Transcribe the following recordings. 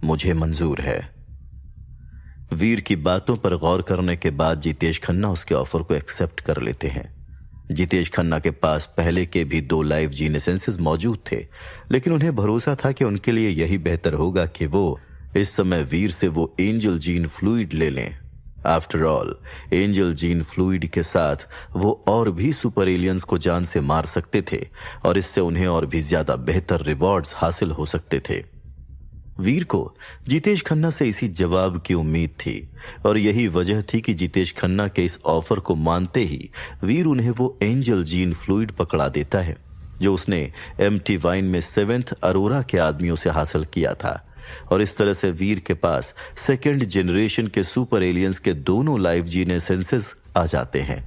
मुझे मंजूर है। वीर की बातों पर गौर करने के बाद जितेश खन्ना उसके ऑफर को एक्सेप्ट कर लेते हैं। जितेश खन्ना के पास पहले के भी 2 लाइव जीन एसेंसेस मौजूद थे, लेकिन उन्हें भरोसा था कि उनके लिए यही बेहतर होगा कि वो इस समय वीर से वो एंजल जीन फ्लूइड ले लें। After all, angel gene fluid के साथ वो और भी सुपर एलियंस को जान से मार सकते थे और इससे उन्हें और भी ज्यादा बेहतर रिवॉर्ड्स हासिल हो सकते थे। वीर को जितेश खन्ना से इसी जवाब की उम्मीद थी और यही वजह थी कि जितेश खन्ना के इस ऑफर को मानते ही वीर उन्हें वो एंजल जीन फ्लूइड पकड़ा देता है जो उसने एम्प्टी वाइन में 7th अरोरा के आदमियों से हासिल किया था। और इस तरह से वीर के पास 2nd जनरेशन के सुपर एलियंस के दोनों लाइव जीन एसेंसेस आ जाते हैं।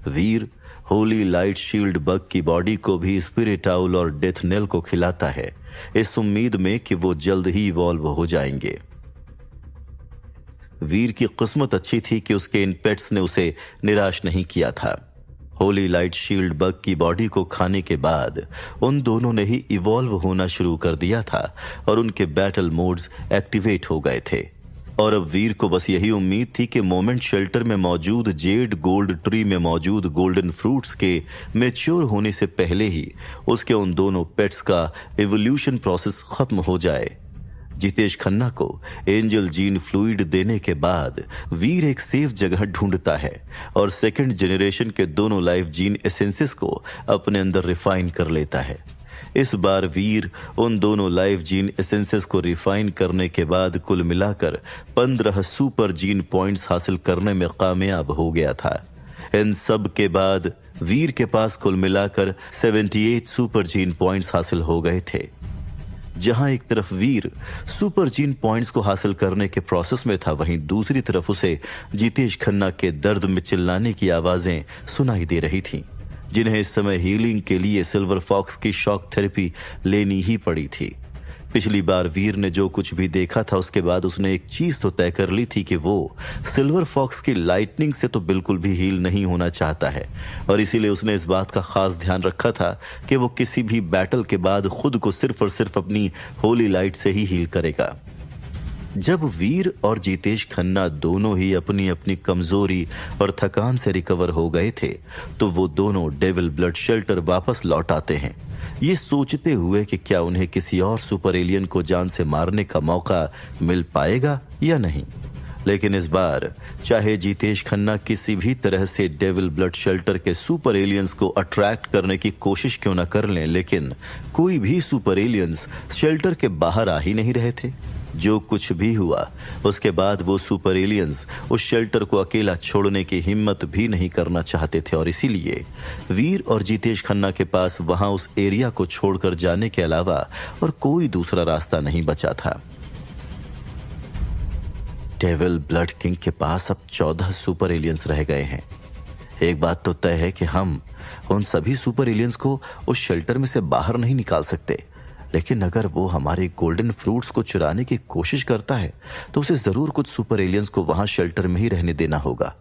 वीर होली लाइट शील्ड बग की बॉडी को भी स्पिरिट आउल और डेथ नेल को खिलाता है, इस उम्मीद में कि वो जल्द ही इवॉल्व हो जाएंगे। वीर की किस्मत अच्छी थी कि उसके इन पेट्स ने उसे निराश नहीं किया था। होली लाइट शील्ड बग की बॉडी को खाने के बाद उन दोनों ने ही इवॉल्व होना शुरू कर दिया था और उनके बैटल मोड्स एक्टिवेट हो गए थे। और अब वीर को बस यही उम्मीद थी कि मोमेंट शेल्टर में मौजूद जेड गोल्ड ट्री में मौजूद गोल्डन फ्रूट्स के मैच्योर होने से पहले ही उसके उन दोनों पेट्स का एवोल्यूशन प्रोसेस खत्म हो जाए। जितेश खन्ना को एंजल जीन फ्लूइड देने के बाद वीर एक सेफ जगह ढूंढता है और 2nd जनरेशन के दोनों लाइव जीन एसेंसेस को अपने अंदर रिफाइन कर लेता है। इस बार वीर उन दोनों लाइव जीन एसेंसेस को रिफाइन करने के बाद कुल मिलाकर 15 सुपर जीन पॉइंट्स हासिल करने में कामयाब हो गया था। इन सब के बाद वीर के पास कुल मिलाकर 78 सुपर जीन पॉइंट्स हासिल हो गए थे। जहां एक तरफ वीर सुपर जीन पॉइंट्स को हासिल करने के प्रोसेस में था, वहीं दूसरी तरफ उसे जितेश खन्ना के दर्द में चिल्लाने की आवाजें सुनाई दे रही थीं, जिन्हें इस समय हीलिंग के लिए सिल्वर फॉक्स की शॉक थेरेपी लेनी ही पड़ी थी। पिछली बार वीर ने जो कुछ भी देखा था उसके बाद उसने एक चीज तो तय कर ली थी कि वो सिल्वर फॉक्स की लाइटनिंग से तो बिल्कुल भी हील नहीं होना चाहता है और इसीलिए उसने इस बात का खास ध्यान रखा था कि वो किसी भी बैटल के बाद खुद को सिर्फ और सिर्फ अपनी होली लाइट से ही हील करेगा। जब वीर और जितेश खन्ना दोनों ही अपनी अपनी कमजोरी और थकान से रिकवर हो गए थे तो वो दोनों डेविल ब्लड शेल्टर वापस लौट आते हैं, ये सोचते हुए कि क्या उन्हें किसी और सुपर एलियन को जान से मारने का मौका मिल पाएगा या नहीं। लेकिन इस बार चाहे जितेश खन्ना किसी भी तरह से डेविल ब्लड शेल्टर के सुपर एलियंस को अट्रैक्ट करने की कोशिश क्यों न कर लें, लेकिन कोई भी सुपर एलियंस शेल्टर के बाहर आ ही नहीं रहे थे। जो कुछ भी हुआ उसके बाद वो सुपर एलियंस उस शेल्टर को अकेला छोड़ने की हिम्मत भी नहीं करना चाहते थे और इसीलिए वीर और जितेश खन्ना के पास वहां उस एरिया को छोड़कर जाने के अलावा और कोई दूसरा रास्ता नहीं बचा था। डेविल ब्लड किंग के पास अब 14 सुपर एलियंस रह गए हैं। एक बात तो तय है कि हम उन सभी सुपर एलियंस को उस शेल्टर में से बाहर नहीं निकाल सकते, लेकिन अगर वो हमारे गोल्डन फ्रूट्स को चुराने की कोशिश करता है तो उसे जरूर कुछ सुपर एलियंस को वहां शेल्टर में ही रहने देना होगा।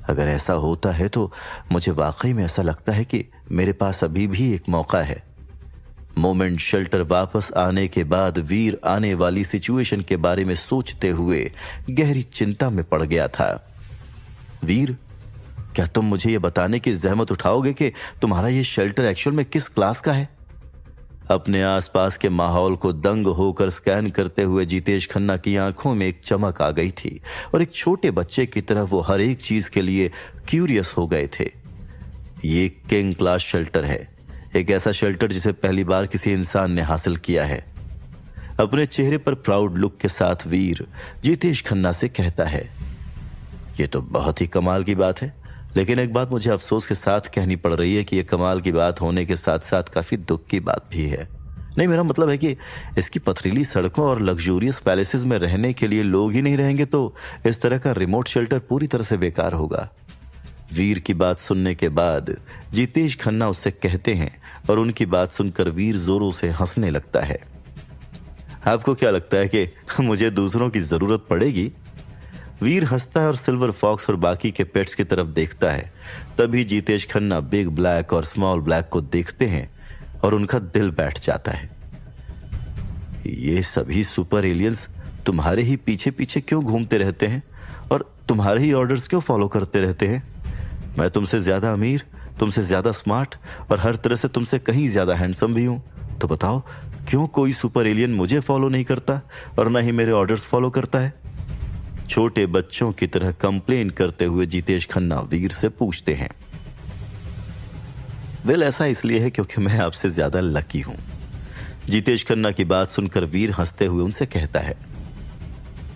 अगर ऐसा होता है तो मुझे वाकई में ऐसा लगता है कि मेरे पास अभी भी एक मौका है। मोमेंट शेल्टर वापस आने के बाद वीर आने वाली सिचुएशन के बारे में सोचते हुए गहरी चिंता में पड़ गया था। वीर, क्या तुम मुझे यह बताने की जहमत उठाओगे कि तुम्हारा यह शेल्टर एक्चुअल में किस क्लास का है? अपने आसपास के माहौल को दंग होकर स्कैन करते हुए जितेश खन्ना की आंखों में एक चमक आ गई थी और एक छोटे बच्चे की तरह वो हर एक चीज के लिए क्यूरियस हो गए थे। ये किंग क्लास शेल्टर है, एक ऐसा शेल्टर जिसे पहली बार किसी इंसान ने हासिल किया है। अपने चेहरे पर प्राउड लुक के साथ वीर जितेश खन्ना से कहता है, ये तो बहुत ही कमाल की बात है, लेकिन एक बात मुझे अफसोस के साथ कहनी पड़ रही है कि यह कमाल की बात होने के साथ साथ काफी दुख की बात भी है। नहीं, मेरा मतलब है कि इसकी पथरीली सड़कों और लग्जूरियस पैलेसेस में रहने के लिए लोग ही नहीं रहेंगे तो इस तरह का रिमोट शेल्टर पूरी तरह से बेकार होगा। वीर की बात सुनने के बाद जितेश खन्ना उससे कहते हैं और उनकी बात सुनकर वीर जोरों से हंसने लगता है। आपको क्या लगता है कि मुझे दूसरों की जरूरत पड़ेगी? वीर हंसता है और सिल्वर फॉक्स और बाकी के पेट्स की तरफ देखता है। तभी जितेश खन्ना बिग ब्लैक और स्मॉल ब्लैक को देखते हैं और उनका दिल बैठ जाता है। ये सभी सुपर एलियंस तुम्हारे ही पीछे पीछे क्यों घूमते रहते हैं और तुम्हारे ही ऑर्डर्स क्यों फॉलो करते रहते हैं? मैं तुमसे ज्यादा अमीर, तुमसे ज्यादा स्मार्ट और हर तरह से तुमसे कहीं ज्यादा हैंडसम भी हूं। तो बताओ, क्यों कोई सुपर एलियन मुझे फॉलो नहीं करता और ना ही मेरे ऑर्डर्स फॉलो करता है? छोटे बच्चों की तरह कंप्लेन करते हुए जितेश खन्ना वीर से पूछते हैं। वेल, ऐसा इसलिए है क्योंकि मैं आपसे ज्यादा लकी हूं। जितेश खन्ना की बात सुनकर वीर हंसते हुए उनसे कहता है।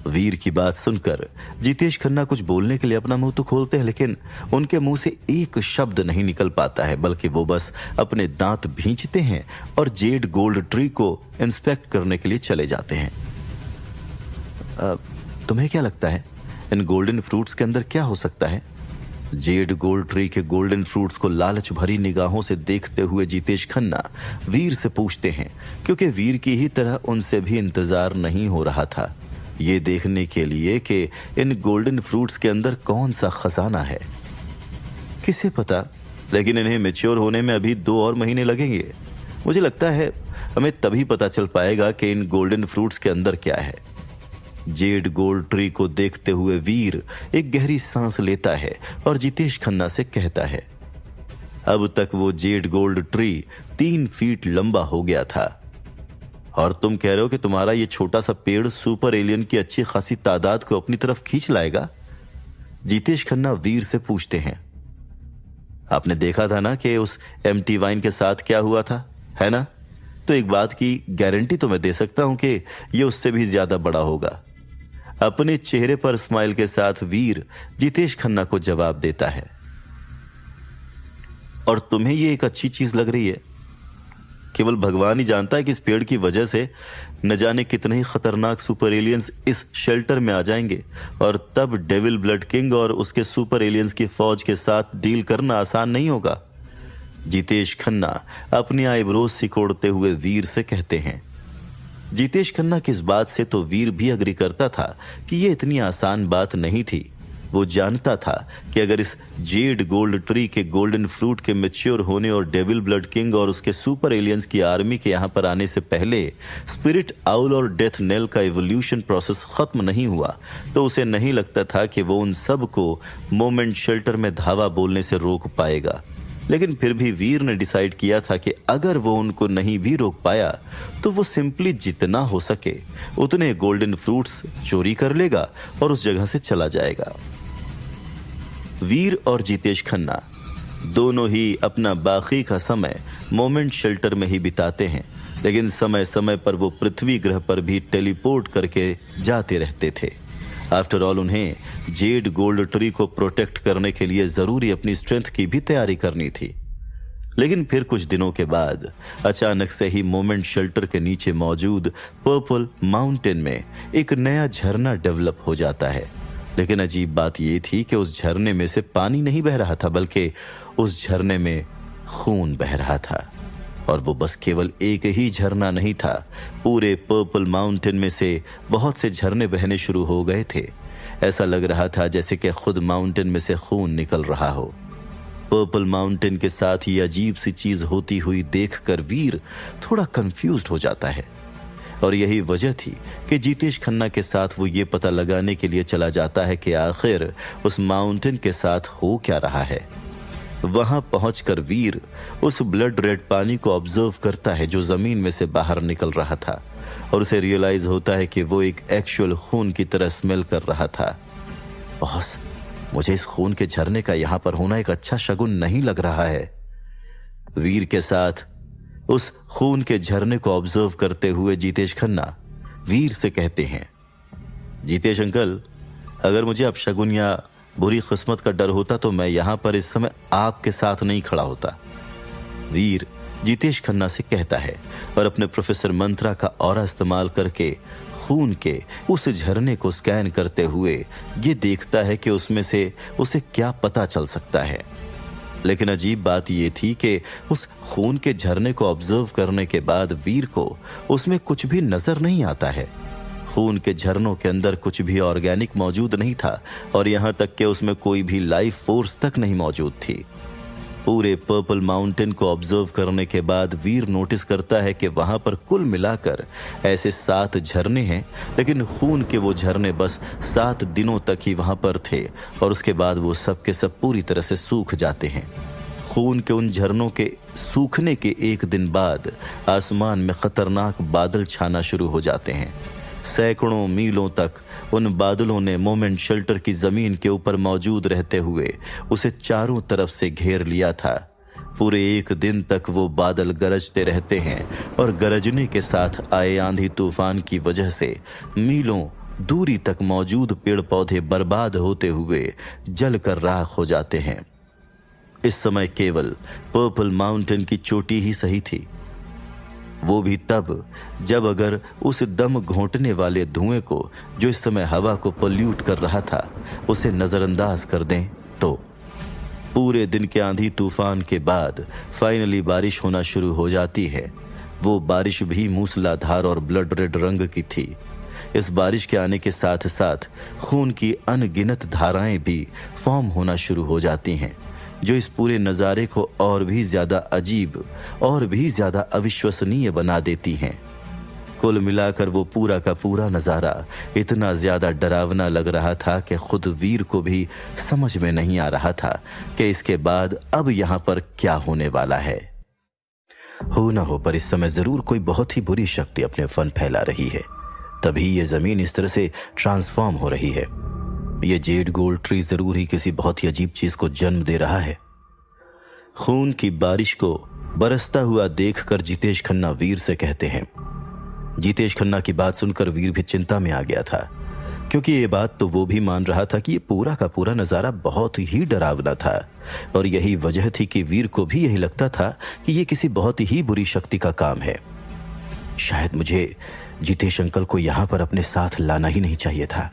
वीर की बात सुनकर जितेश खन्ना कुछ बोलने के लिए अपना मुंह तो खोलते हैं, लेकिन उनके मुंह से एक शब्द नहीं निकल पाता है, बल्कि वो बस अपने दांत भींचते हैं और जेड गोल्ड ट्री को इंस्पेक्ट करने के लिए चले जाते हैं। तुम्हें क्या लगता है इन गोल्डन फ्रूट्स के अंदर क्या हो सकता है? जेड गोल्ड ट्री के गोल्डन फ्रूट्स को लालच भरी निगाहों से देखते हुए जितेश खन्ना वीर से पूछते हैं, क्योंकि वीर की ही तरह उनसे भी इंतजार नहीं हो रहा था ये देखने के लिए कि इन गोल्डन फ्रूट्स के अंदर कौन सा खजाना है। किसे पता, लेकिन इन्हें मैच्योर होने में अभी 2 और महीने लगेंगे। मुझे लगता है हमें तभी पता चल पाएगा कि इन गोल्डन फ्रूट्स के अंदर क्या है। जेड गोल्ड ट्री को देखते हुए वीर एक गहरी सांस लेता है और जितेश खन्ना से कहता है। अब तक वो जेड गोल्ड ट्री 3 फीट लंबा हो गया था और तुम कह रहे हो कि तुम्हारा ये छोटा सा पेड़ सुपर एलियन की अच्छी खासी तादाद को अपनी तरफ खींच लाएगा? जितेश खन्ना वीर से पूछते हैं। आपने देखा था ना कि उस एम्प्टी वाइन के साथ क्या हुआ था, है ना? तो एक बात की गारंटी तो मैं दे सकता हूं कि ये उससे भी ज्यादा बड़ा होगा। अपने चेहरे पर स्माइल के साथ वीर जितेश खन्ना को जवाब देता है। और तुम्हें ये एक अच्छी चीज लग रही है? केवल भगवान ही जानता है कि इस पेड़ की वजह से न जाने कितने ही खतरनाक सुपर एलियंस इस शेल्टर में आ जाएंगे और तब डेविल ब्लड किंग और उसके सुपर एलियंस की फौज के साथ डील करना आसान नहीं होगा। जितेश खन्ना अपनी आईब्रोज सिकोड़ते हुए वीर से कहते हैं। जितेश खन्ना की इस बात से तो वीर भी अग्री करता था कि यह इतनी आसान बात नहीं थी। वो जानता था कि अगर इस जेड गोल्ड ट्री के गोल्डन फ्रूट के मैच्योर होने और डेविल ब्लड किंग और उसके सुपर एलियंस की आर्मी के यहां पर आने से पहले स्पिरिट आउल और डेथ नेल का इवोल्यूशन प्रोसेस खत्म नहीं हुआ, तो उसे नहीं लगता था कि वो उन सब को मोमेंट शेल्टर में धावा बोलने से रोक पाएगा। लेकिन फिर भी वीर ने डिसाइड किया था कि अगर वो उनको नहीं भी रोक पाया तो वो सिंपली जितना हो सके उतने गोल्डन फ्रूट्स चोरी कर लेगा और उस जगह से चला जाएगा। वीर और जितेश खन्ना दोनों ही अपना बाकी का समय मोमेंट शेल्टर में ही बिताते हैं, लेकिन समय समय पर वो पृथ्वी ग्रह पर भी टेलीपोर्ट करके जाते रहते थे। आफ्टर ऑल उन्हें जेड गोल्ड ट्री को प्रोटेक्ट करने के लिए जरूरी अपनी स्ट्रेंथ की भी तैयारी करनी थी। लेकिन फिर कुछ दिनों के बाद अचानक से ही मोमेंट शेल्टर के नीचे मौजूद पर्पल माउंटेन में एक नया झरना डेवलप हो जाता है। लेकिन अजीब बात यह थी कि उस झरने में से पानी नहीं बह रहा था, बल्कि उस झरने में खून बह रहा था। और वो बस केवल एक ही झरना नहीं था, पूरे पर्पल माउंटेन में से बहुत से झरने बहने शुरू हो गए थे। ऐसा लग रहा था जैसे कि खुद माउंटेन में से खून निकल रहा हो। पर्पल माउंटेन के साथ ये अजीब सी चीज होती हुई देखकर वीर थोड़ा कंफ्यूज्ड हो जाता है। और यही वजह थी कि जितेश खन्ना के साथ वो ये पता लगाने के लिए चला जाता है कि आखिर उस माउंटेन के साथ हो क्या रहा है। वहां पहुंचकर वीर उस ब्लड रेड पानी को ऑब्जर्व करता है जो जमीन में से बाहर निकल रहा था, और उसे रियलाइज होता है कि वो एक एक्चुअल खून की तरह स्मेल कर रहा था। बॉस, मुझे इस खून के झरने का यहां पर होना एक अच्छा शगुन नहीं लग रहा है। वीर के साथ उस खून के झरने को ऑब्जर्व करते हुए जितेश खन्ना वीर से कहते हैं, जितेश अंकल, अगर मुझे अपशगुन या बुरी किस्मत का डर होता तो मैं यहां पर इस समय आपके साथ नहीं खड़ा होता। वीर जितेश खन्ना से कहता है और अपने प्रोफेसर मंत्रा का ऑरा इस्तेमाल करके खून के उस झरने को स्कैन करते हुए ये देखता है कि उसमें से उसे क्या पता चल सकता है। लेकिन अजीब बात यह थी कि उस खून के झरने को ऑब्जर्व करने के बाद वीर को उसमें कुछ भी नजर नहीं आता है। खून के झरनों के अंदर कुछ भी ऑर्गेनिक मौजूद नहीं था और यहां तक कि उसमें कोई भी लाइफ फोर्स तक नहीं मौजूद थी। पूरे पर्पल माउंटेन को ऑब्जर्व करने के बाद वीर नोटिस करता है कि वहां पर कुल मिलाकर ऐसे 7 झरने हैं, लेकिन खून के वो झरने बस 7 दिनों तक ही वहां पर थे और उसके बाद वो सब के सब पूरी तरह से सूख जाते हैं। खून के उन झरनों के सूखने के 1 दिन बाद आसमान में खतरनाक बादल छाना शुरू हो जाते हैं। सैकड़ों मीलों तक उन बादलों ने मोमेंट शेल्टर की जमीन के ऊपर मौजूद रहते हुए उसे चारों तरफ से घेर लिया था। पूरे 1 दिन तक वो बादल गरजते रहते हैं और गरजने के साथ आए आंधी तूफान की वजह से मीलों दूरी तक मौजूद पेड़ पौधे बर्बाद होते हुए जलकर राख हो जाते हैं। इस समय केवल पर्पल माउंटेन की चोटी ही सही थी, वो भी तब जब अगर उस दम घोंटने वाले धुएं को जो इस समय हवा को पोल्यूट कर रहा था उसे नजरअंदाज कर दें तो। पूरे दिन के आंधी तूफान के बाद फाइनली बारिश होना शुरू हो जाती है। वो बारिश भी मूसलाधार और ब्लड रेड रंग की थी। इस बारिश के आने के साथ साथ खून की अनगिनत धाराएं भी फॉर्म होना शुरू हो जाती हैं, जो इस पूरे नज़ारे को और भी ज्यादा अजीब और भी ज्यादा अविश्वसनीय बना देती हैं। कुल मिलाकर वो पूरा का पूरा नज़ारा इतना ज्यादा डरावना लग रहा था कि खुद वीर को भी समझ में नहीं आ रहा था कि इसके बाद अब यहां पर क्या होने वाला है। हो ना हो, पर इस समय जरूर कोई बहुत ही बुरी शक्ति अपने फन फैला रही है, तभी ये जमीन इस तरह से ट्रांसफॉर्म हो रही है। ये जेड गोल्ड ट्री जरूर ही किसी बहुत ही अजीब चीज को जन्म दे रहा है। खून की बारिश को बरसता हुआ देखकर जितेश खन्ना वीर से कहते हैं। जितेश खन्ना की बात सुनकर वीर भी चिंता में आ गया था, क्योंकि ये बात तो वो भी मान रहा था कि ये पूरा का पूरा नजारा बहुत ही डरावना था और यही वजह थी कि वीर को भी यही लगता था कि ये किसी बहुत ही बुरी शक्ति का काम है। शायद मुझे जितेश अंकल को यहां पर अपने साथ लाना ही नहीं चाहिए था।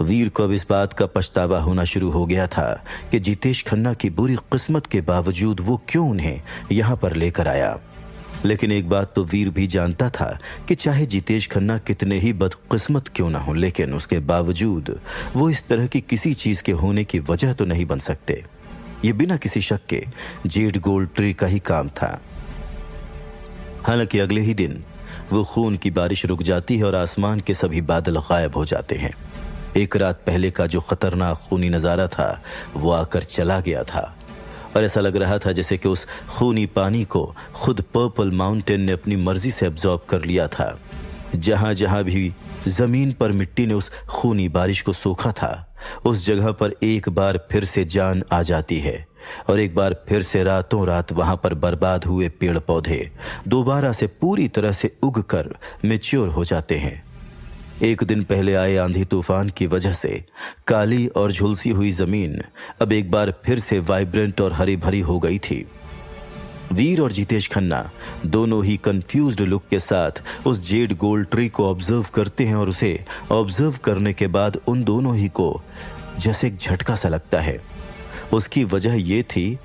वीर को अब इस बात का पछतावा होना शुरू हो गया था कि जितेश खन्ना की बुरी किस्मत के बावजूद वो क्यों उन्हें यहां पर लेकर आया। लेकिन एक बात तो वीर भी जानता था कि चाहे जितेश खन्ना कितने ही बदकिस्मत क्यों ना हो, लेकिन उसके बावजूद वो इस तरह की किसी चीज के होने की वजह तो नहीं बन सकते। ये बिना किसी शक के जेड गोल्ड ट्री का ही काम था। हालांकि अगले ही दिन वो खून की बारिश रुक जाती है और आसमान के सभी बादल गायब हो जाते हैं। एक रात पहले का जो खतरनाक खूनी नजारा था वो आकर चला गया था और ऐसा लग रहा था जैसे कि उस खूनी पानी को खुद पर्पल माउंटेन ने अपनी मर्जी से एब्जॉर्ब कर लिया था। जहां जहां भी जमीन पर मिट्टी ने उस खूनी बारिश को सोखा था उस जगह पर एक बार फिर से जान आ जाती है और एक बार फिर से रातों रात वहां पर बर्बाद हुए पेड़ पौधे दोबारा से पूरी तरह से उगकर मैच्योर हो जाते हैं। एक दिन पहले आए आंधी तूफान की वजह से काली और झुलसी हुई जमीन अब एक बार फिर से वाइब्रेंट और हरी भरी हो गई थी। वीर और जितेश खन्ना दोनों ही कंफ्यूज्ड लुक के साथ उस जेड गोल्ड ट्री को ऑब्जर्व करते हैं और उसे ऑब्जर्व करने के बाद उन दोनों ही को जैसे एक झटका सा लगता है। उसकी वजह यह थी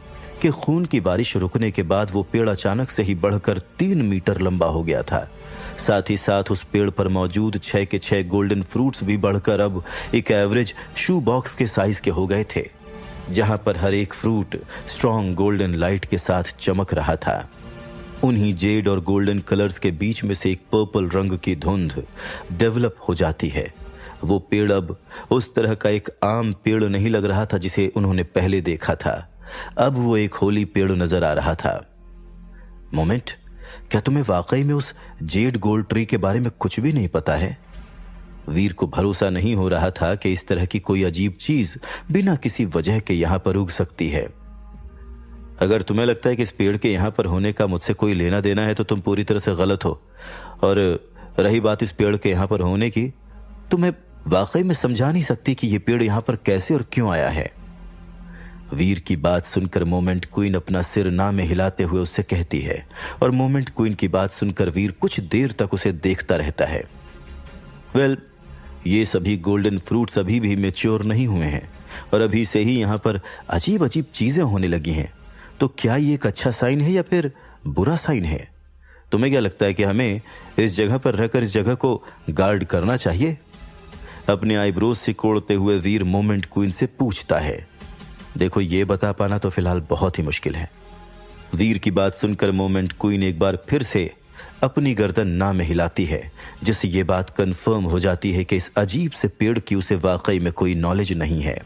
कि खून की बारिश रुकने के बाद वो पेड़ अचानक से ही बढ़कर 3 मीटर लंबा हो गया था। साथ ही साथ उस पेड़ पर मौजूद 6 के 6 गोल्डन फ्रूट्स भी बढ़कर अब एक एवरेज शू बॉक्स के साइज के हो गए थे, जहां पर हर एक फ्रूट स्ट्रॉन्ग गोल्डन लाइट के साथ चमक रहा था। उन्हीं जेड और गोल्डन कलर्स के बीच में से एक पर्पल रंग की धुंध डेवलप हो जाती है। वो पेड़ अब उस तरह का एक आम पेड़ नहीं लग रहा था जिसे उन्होंने पहले देखा था। अब वो एक होली पेड़ नजर आ रहा था। मोमेंट, क्या तुम्हें वाकई में उस जेड गोल्ड ट्री के बारे में कुछ भी नहीं पता है? वीर को भरोसा नहीं हो रहा था कि इस तरह की कोई अजीब चीज बिना किसी वजह के यहां पर उग सकती है। अगर तुम्हें लगता है कि इस पेड़ के यहां पर होने का मुझसे कोई लेना देना है तो तुम पूरी तरह से गलत हो। और रही बात इस पेड़ के यहां पर होने की, तो मैं वाकई में समझा नहीं सकती कि यह पेड़ यहां पर कैसे और क्यों आया है। वीर की बात सुनकर मोमेंट क्वीन अपना सिर ना में हिलाते हुए उससे कहती है और मोमेंट क्वीन की बात सुनकर वीर कुछ देर तक उसे देखता रहता है। ये सभी गोल्डन फ्रूट्स अभी भी मैच्योर नहीं हुए हैं और अभी से ही यहाँ पर अजीब अजीब चीजें होने लगी हैं। तो क्या ये एक अच्छा साइन है या फिर बुरा साइन है? तुम्हें क्या लगता है कि हमें इस जगह पर रहकर इस जगह को गार्ड करना चाहिए? अपने आईब्रोज सिकोड़ते हुए वीर मोमेंट क्वीन से पूछता है। देखो, ये बता पाना तो फिलहाल बहुत ही मुश्किल है। वीर की बात सुनकर मोमेंट क्वीन एक बार फिर से अपनी गर्दन ना में हिलाती है, जिससे ये बात कंफर्म हो जाती है कि इस अजीब से पेड़ की उसे वाकई में कोई नॉलेज नहीं है।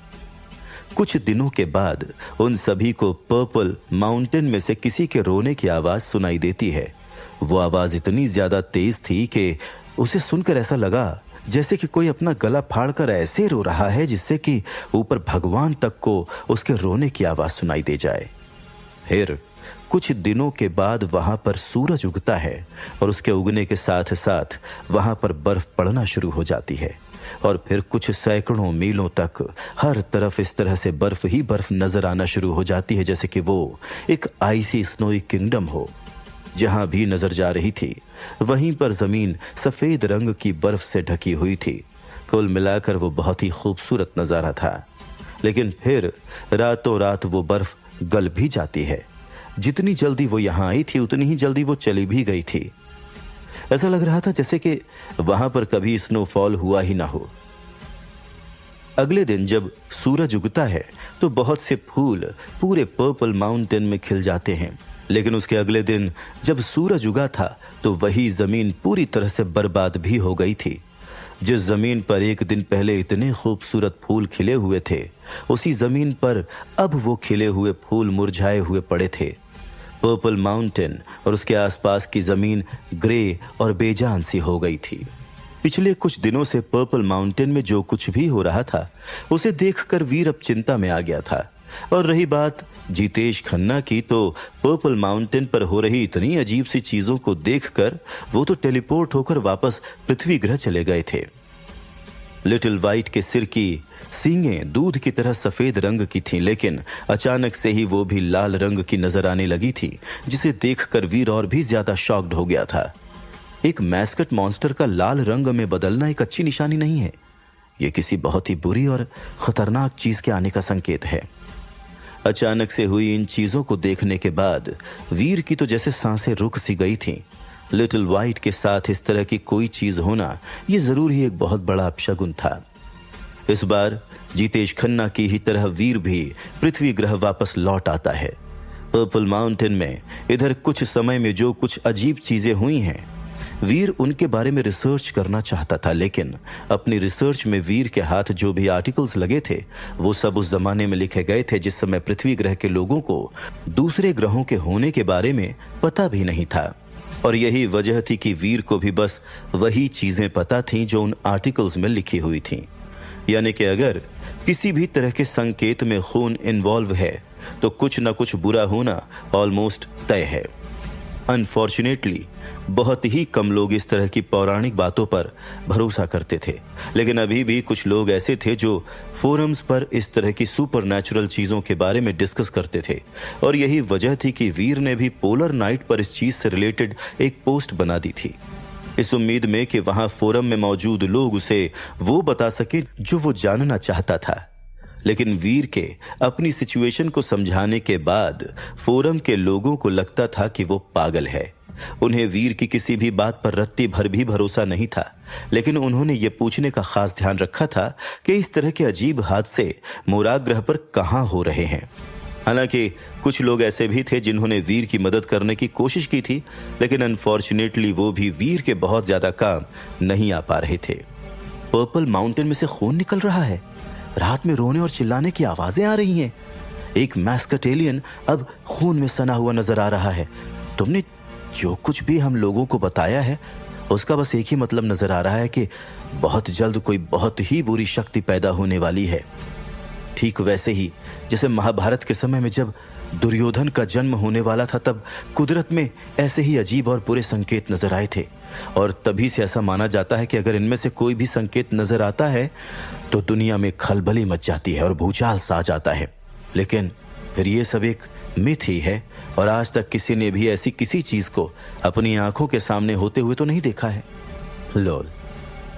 कुछ दिनों के बाद उन सभी को पर्पल माउंटेन में से किसी के रोने की आवाज सुनाई देती है। वो आवाज इतनी ज्यादा तेज थी कि उसे सुनकर ऐसा लगा जैसे कि कोई अपना गला फाड़कर ऐसे रो रहा है जिससे कि ऊपर भगवान तक को उसके रोने की आवाज सुनाई दे जाए। फिर कुछ दिनों के बाद वहां पर सूरज उगता है और उसके उगने के साथ साथ वहां पर बर्फ पड़ना शुरू हो जाती है और फिर कुछ सैकड़ों मीलों तक हर तरफ इस तरह से बर्फ ही बर्फ नजर आना शुरू हो जाती है, जैसे कि वो एक आइसी स्नोई किंगडम हो। जहां भी नजर जा रही थी वहीं पर जमीन सफेद रंग की बर्फ से ढकी हुई थी। कुल मिलाकर वो बहुत ही खूबसूरत नजारा था। लेकिन फिर रातों रात वो बर्फ गल भी जाती है। जितनी जल्दी वो यहां आई थी उतनी ही जल्दी वो चली भी गई थी। ऐसा लग रहा था जैसे कि वहां पर कभी स्नोफॉल हुआ ही ना हो। अगले दिन जब सूरज उगता है तो बहुत से फूल पूरे पर्पल माउंटेन में खिल जाते हैं, लेकिन उसके अगले दिन जब सूरज उगा था तो वही जमीन पूरी तरह से बर्बाद भी हो गई थी। जिस जमीन पर एक दिन पहले इतने खूबसूरत फूल खिले हुए थे, उसी जमीन पर अब वो खिले हुए फूल मुरझाए हुए पड़े थे। पर्पल माउंटेन और उसके आसपास की जमीन ग्रे और बेजान सी हो गई थी। पिछले कुछ दिनों से पर्पल माउंटेन में जो कुछ भी हो रहा था उसे देखकर वीर अब चिंता में आ गया था। और रही बात जितेश खन्ना की, तो पर्पल माउंटेन पर हो रही इतनी अजीब सी चीजों को देखकर वो तो टेलीपोर्ट होकर वापस पृथ्वी ग्रह चले गए थे। लिटिल वाइट के सिर की सींगें दूध की तरह सफेद रंग की थीं, लेकिन अचानक से ही वो भी लाल रंग की नजर आने लगी थी, जिसे देखकर वीर और भी ज्यादा शॉक्ड हो गया था। एक मैस्कट मॉन्स्टर का लाल रंग में बदलना एक अच्छी निशानी नहीं है। यह किसी बहुत ही बुरी और खतरनाक चीज के आने का संकेत है। अचानक से हुई इन चीजों को देखने के बाद वीर की तो जैसे सांसें रुक सी गई थीं। लिटिल वाइट के साथ इस तरह की कोई चीज होना यह जरूर ही एक बहुत बड़ा अपशगुन था। इस बार जितेश खन्ना की ही तरह वीर भी पृथ्वी ग्रह वापस लौट आता है। पर्पल माउंटेन में इधर कुछ समय में जो कुछ अजीब चीजें हुई हैं, वीर उनके बारे में रिसर्च करना चाहता था, लेकिन अपनी रिसर्च में वीर के हाथ जो भी आर्टिकल्स लगे थे वो सब उस जमाने में लिखे गए थे जिस समय पृथ्वी ग्रह के लोगों को दूसरे ग्रहों के होने के बारे में पता भी नहीं था। और यही वजह थी कि वीर को भी बस वही चीजें पता थीं जो उन आर्टिकल्स में लिखी हुई थीं। यानी कि अगर किसी भी तरह के संकेत में खून इन्वॉल्व है तो कुछ न कुछ बुरा होना ऑलमोस्ट तय है। अनफॉर्चुनेटली बहुत ही कम लोग इस तरह की पौराणिक बातों पर भरोसा करते थे, लेकिन अभी भी कुछ लोग ऐसे थे जो फोरम्स पर इस तरह की सुपरनैचुरल चीजों के बारे में डिस्कस करते थे। और यही वजह थी कि वीर ने भी पोलर नाइट पर इस चीज से रिलेटेड एक पोस्ट बना दी थी, इस उम्मीद में कि वहां फोरम में मौजूद लोग उसे वो बता सके जो वो जानना चाहता था। लेकिन वीर के अपनी सिचुएशन को समझाने के बाद फोरम के लोगों को लगता था कि वो पागल है। उन्हें वीर की किसी भी बात पर रत्ती भर भी भरोसा नहीं था, लेकिन उन्होंने ये पूछने का खास ध्यान रखा था कि इस तरह के अजीब हादसे मोराग ग्रह पर कहां हो रहे हैं। हालांकि कुछ लोग ऐसे भी थे जिन्होंने वीर की मदद करने की कोशिश की थी, लेकिन अनफॉर्चुनेटली वो भी वीर के बहुत ज्यादा काम नहीं आ पा रहे थे। पर्पल माउंटेन में से खून निकल रहा है, रात में रोने और चिल्लाने की आवाजें आ रही हैं। एक मैस्कट एलियन अब खून में सना हुआ नजर आ रहा है। तुमने जो कुछ भी हम लोगों को बताया है उसका बस एक ही मतलब नजर आ रहा है कि बहुत जल्द कोई बहुत ही बुरी शक्ति पैदा होने वाली है। ठीक वैसे ही जैसे महाभारत के समय में जब दुर्योधन का जन्म होने वाला था, तब कुदरत में ऐसे ही अजीब और बुरे संकेत नजर आए थे। और तभी से ऐसा माना जाता है कि अगर इनमें से कोई भी संकेत नजर आता है तो दुनिया में खलबली मच जाती है और भूचाल सा जाता है। लेकिन फिर ये सब एक मिथ ही है और आज तक किसी ने भी ऐसी किसी चीज को अपनी आंखों के सामने होते हुए तो नहीं देखा है। लोल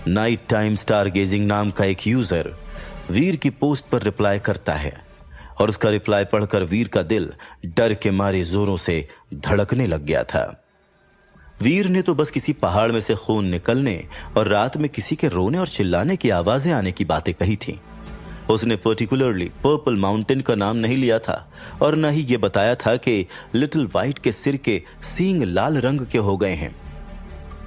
नाइट टाइम स्टार गेजिंग नाम का एक यूजर वीर की पोस्ट पर रिप्लाई करता है और उसका रिप्लाई पढ़कर वीर का दिल डर के मारे जोरों से धड़कने लग गया था। वीर ने तो बस किसी पहाड़ में से खून निकलने और रात में किसी के रोने और चिल्लाने की आवाजें आने की बातें कही थी, उसने पर्टिकुलरली पर्पल माउंटेन का नाम नहीं लिया था और न ही ये बताया था कि लिटिल वाइट के सिर के सींग लाल रंग के हो गए हैं।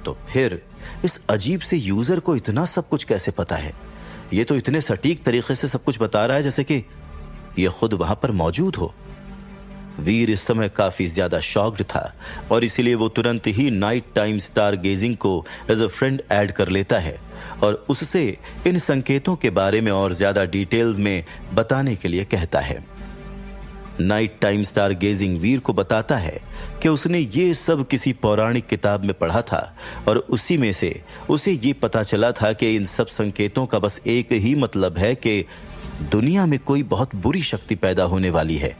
तो फिर इस अजीब से यूजर को इतना सब कुछ कैसे पता है? ये तो इतने सटीक तरीके से सब कुछ बता रहा है जैसे कि ये खुद वहां पर मौजूद हो। वीर इस समय काफी ज्यादा शॉक्ड था और इसीलिए वो तुरंत ही नाइट टाइम स्टार गेजिंग को एज अ फ्रेंड ऐड कर लेता है और उससे इन संकेतों के बारे में और ज्यादा डिटेल्स में बताने के लिए कहता है। नाइट टाइम स्टार गेजिंग वीर को बताता है कि उसने ये सब किसी पौराणिक किताब में पढ़ा था और उसी में से उसे ये पता चला था कि इन सब संकेतों का बस एक ही मतलब है कि दुनिया में कोई बहुत बुरी शक्ति पैदा होने वाली है।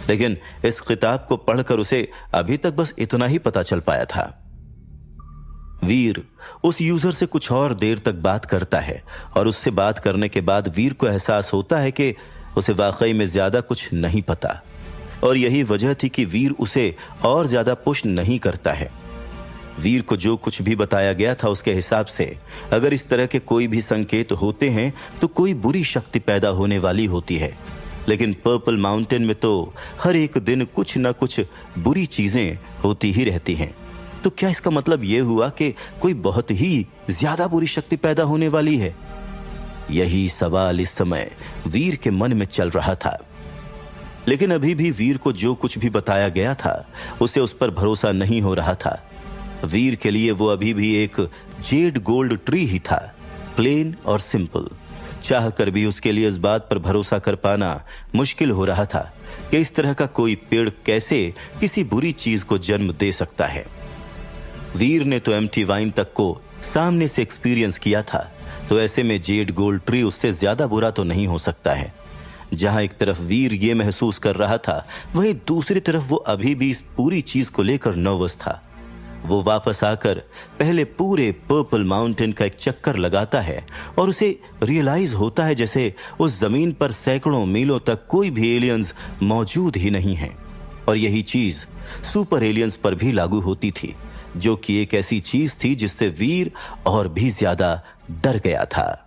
लेकिन इस किताब को पढ़कर उसे अभी तक बस इतना ही पता चल पाया था। वीर उस यूजर से कुछ और देर तक बात करता है और उससे बात करने के बाद वीर को एहसास होता है कि उसे वाकई में ज्यादा कुछ नहीं पता और यही वजह थी कि वीर उसे और ज्यादा पुश नहीं करता है। वीर को जो कुछ भी बताया गया था उसके हिसाब से अगर इस तरह के कोई भी संकेत होते हैं तो कोई बुरी शक्ति पैदा होने वाली होती है। लेकिन पर्पल माउंटेन में तो हर एक दिन कुछ न कुछ बुरी चीजें होती ही रहती हैं। तो क्या इसका मतलब यह हुआ कि कोई बहुत ही ज्यादा बुरी शक्ति पैदा होने वाली है? यही सवाल इस समय वीर के मन में चल रहा था। लेकिन अभी भी वीर को जो कुछ भी बताया गया था उसे उस पर भरोसा नहीं हो रहा था। वीर के लिए वो अभी भी एक जेड गोल्ड ट्री ही था, प्लेन और सिंपल। चाह कर भी उसके लिए इस बात पर भरोसा कर पाना मुश्किल हो रहा था कि इस तरह का कोई पेड़ कैसे किसी बुरी चीज को जन्म दे सकता है। वीर ने तो एम्प्टी वाइन तक को सामने से एक्सपीरियंस किया था, तो ऐसे में जेड गोल्ड ट्री उससे ज्यादा बुरा तो नहीं हो सकता है। जहां एक तरफ वीर ये महसूस कर रहा था, वहीं दूसरी तरफ वो अभी भी इस पूरी चीज को लेकर नर्वस था। वो वापस आकर पहले पूरे पर्पल माउंटेन का एक चक्कर लगाता है और उसे रियलाइज होता है जैसे उस जमीन पर सैकड़ों मीलों तक कोई भी एलियंस मौजूद ही नहीं है। और यही चीज सुपर एलियंस पर भी लागू होती थी, जो कि एक ऐसी चीज थी जिससे वीर और भी ज्यादा डर गया था।